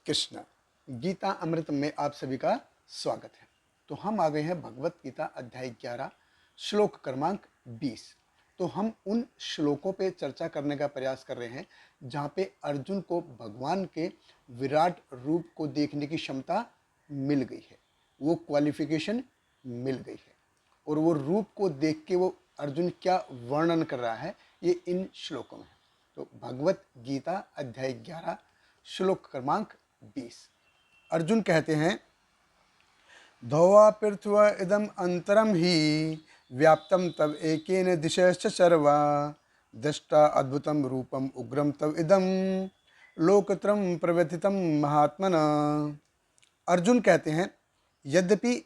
कृष्ण। गीता अमृत में आप सभी का स्वागत है। तो हम आ गए हैं भगवत गीता अध्याय 11 श्लोक क्रमांक 20। तो हम उन श्लोकों पे चर्चा करने का प्रयास कर रहे हैं जहाँ पे अर्जुन को भगवान के विराट रूप को देखने की क्षमता मिल गई है, वो क्वालिफिकेशन मिल गई है और वो रूप को देख के वो अर्जुन क्या वर्णन कर रहा है ये इन श्लोकों में है। तो भगवत गीता अध्याय 11 श्लोक क्रमांक 20। अर्जुन कहते हैं, धौवा पृथ्वा इदम अंतरम ही व्याप्तम तव एकेन दिशश्च सर्वा दृष्टा अद्भुतम रूपम उग्रम तव इदम लोकत्रम प्रव्यथितम महात्मन। अर्जुन कहते हैं, यद्यपि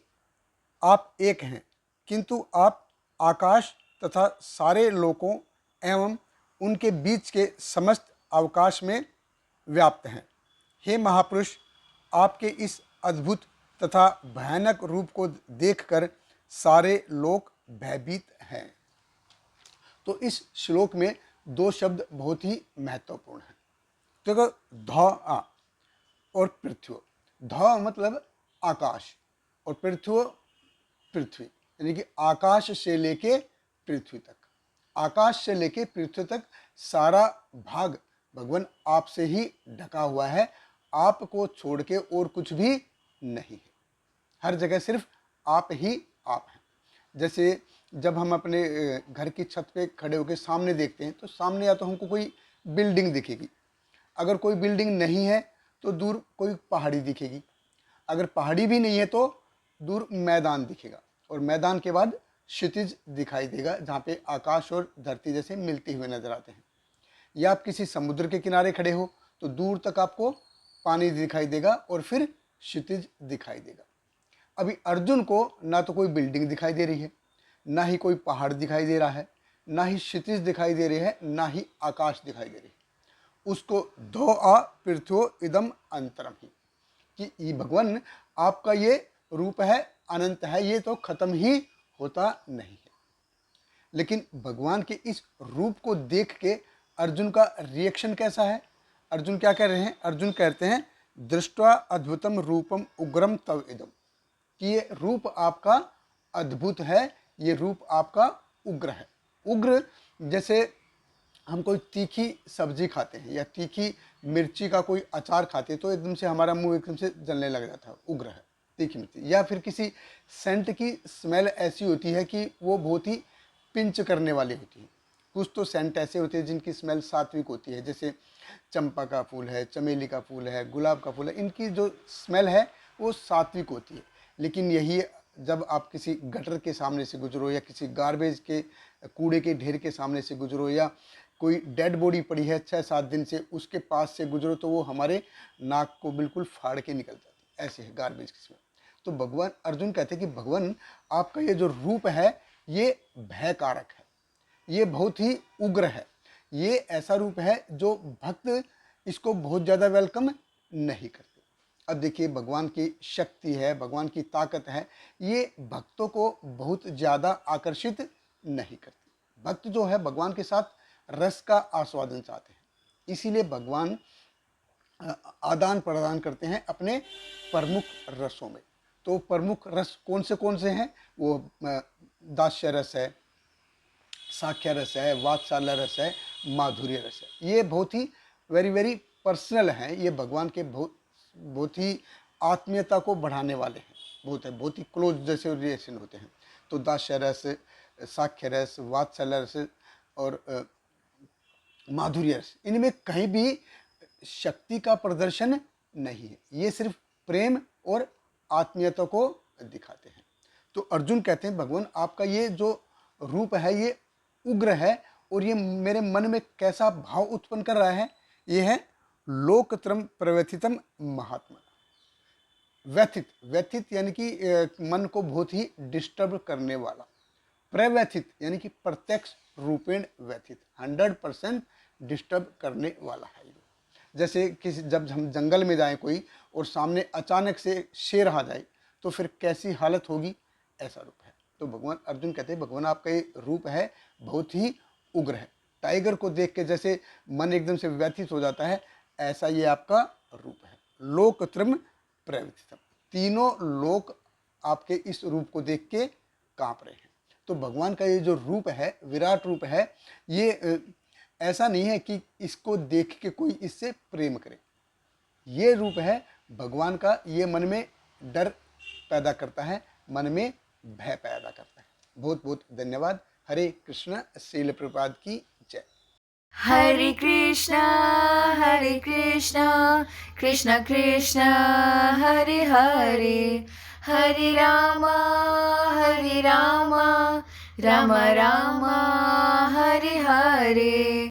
आप एक हैं किंतु आप आकाश तथा सारे लोकों एवं उनके बीच के समस्त अवकाश में व्याप्त हैं। हे महापुरुष, आपके इस अद्भुत तथा भयानक रूप को देखकर सारे लोग भयभीत हैं। तो इस श्लोक में दो शब्द बहुत ही महत्वपूर्ण हैं। देखो, ध और पृथ्वी। ध मतलब आकाश और पृथ्वी यानी कि आकाश से लेके पृथ्वी तक, आकाश से लेके पृथ्वी तक सारा भाग भगवान आपसे ही ढका हुआ है। आपको छोड़ के और कुछ भी नहीं है, हर जगह सिर्फ आप ही आप हैं। जैसे जब हम अपने घर की छत पे खड़े होकर सामने देखते हैं तो सामने या तो हमको कोई बिल्डिंग दिखेगी, अगर कोई बिल्डिंग नहीं है तो दूर कोई पहाड़ी दिखेगी, अगर पहाड़ी भी नहीं है तो दूर मैदान दिखेगा और मैदान के बाद क्षितिज दिखाई देगा जहाँ पे आकाश और धरती जैसे मिलते हुए नजर आते हैं। या आप किसी समुद्र के किनारे खड़े हो तो दूर तक आपको पानी दिखाई देगा और फिर क्षितिज दिखाई देगा। अभी अर्जुन को ना तो कोई बिल्डिंग दिखाई दे रही है, ना ही कोई पहाड़ दिखाई दे रहा है, ना ही क्षितिज दिखाई दे रही है, ना ही आकाश दिखाई दे रही है। उसको धो आ पृथ्वो इदम अंतरम ही, कि ये भगवान आपका ये रूप है, अनंत है, ये तो खत्म ही होता नहीं है। लेकिन भगवान के इस रूप को देख के अर्जुन का रिएक्शन कैसा है? अर्जुन क्या कह रहे हैं? अर्जुन कहते हैं, दृष्ट्वा अद्भुतम रूपम उग्रम तव इदम, कि ये रूप आपका अद्भुत है, ये रूप आपका उग्र है। उग्र जैसे हम कोई तीखी सब्जी खाते हैं या तीखी मिर्ची का कोई अचार खाते हैं तो एकदम से हमारा मुंह एकदम से जलने लग जाता है, उग्र है तीखी मिर्ची। या फिर किसी सेंट की स्मेल ऐसी होती है कि वो बहुत ही पिंच करने वाली होती है। कुछ तो सेंट ऐसे होते हैं जिनकी स्मेल सात्विक होती है, जैसे चंपा का फूल है, चमेली का फूल है, गुलाब का फूल है, इनकी जो स्मेल है वो सात्विक होती है। लेकिन यही जब आप किसी गटर के सामने से गुजरो या किसी गार्बेज के कूड़े के ढेर के सामने से गुजरो या कोई डेड बॉडी पड़ी है 6-7 दिन से उसके पास से गुजरो तो वो हमारे नाक को बिल्कुल फाड़ के निकल जाती है, ऐसे है गार्बेज की स्मेल। तो भगवान अर्जुन कहते हैं कि भगवान आपका ये जो रूप है ये भयकारक है, ये बहुत ही उग्र है, ये ऐसा रूप है जो भक्त इसको बहुत ज़्यादा वेलकम नहीं करते। अब देखिए, भगवान की शक्ति है, भगवान की ताकत है, ये भक्तों को बहुत ज़्यादा आकर्षित नहीं करती। भक्त जो है भगवान के साथ रस का आस्वादन चाहते हैं, इसीलिए भगवान आदान प्रदान करते हैं अपने प्रमुख रसों में। तो प्रमुख रस कौन से हैं? वो दास्य रस है, साख्य रस है, वात्सल्य रस है, माधुर्य रस है। ये बहुत ही वेरी पर्सनल हैं, ये भगवान के बहुत ही आत्मीयता को बढ़ाने वाले हैं, बहुत ही क्लोज जैसे रिलेशन होते हैं। तो दास्य रस, साख्य रस, वात्सल्य रस और माधुर्य रस, इनमें कहीं भी शक्ति का प्रदर्शन नहीं है, ये सिर्फ प्रेम और आत्मीयता को दिखाते हैं। तो अर्जुन कहते हैं, भगवान आपका ये जो रूप है ये उग्र है और ये मेरे मन में कैसा भाव उत्पन्न कर रहा है? ये है लोकत्रम प्रव्यथितम महात्मा। व्यथित यानी कि मन को बहुत ही डिस्टर्ब करने वाला, प्रव्यथित यानी कि प्रत्यक्ष रूपेण व्यथित, 100% डिस्टर्ब करने वाला है। जैसे किसी जब हम जंगल में जाएं कोई और सामने अचानक से शेर आ जाए तो फिर कैसी हालत होगी, ऐसा रूप है। तो भगवान अर्जुन कहते हैं, भगवान आपका ये रूप है बहुत ही उग्र है। टाइगर को देख के जैसे मन एकदम से व्यथित हो जाता है, ऐसा ये आपका रूप है। लोकत्रयं प्रव्यथितम्। तीनों लोक आपके इस रूप को देख के कांप रहे हैं। तो भगवान का ये जो रूप है, विराट रूप है, ये ऐसा नहीं है कि इसको देख के कोई इससे प्रेम करे। ये रूप है भगवान का, ये मन में डर पैदा करता है, मन में भय पैदा करता है। बहुत बहुत धन्यवाद। हरे कृष्ण। श्रील प्रभुपाद की जय। हरे कृष्णा कृष्ण कृष्ण हरे हरे, हरे राम राम राम हरे हरे।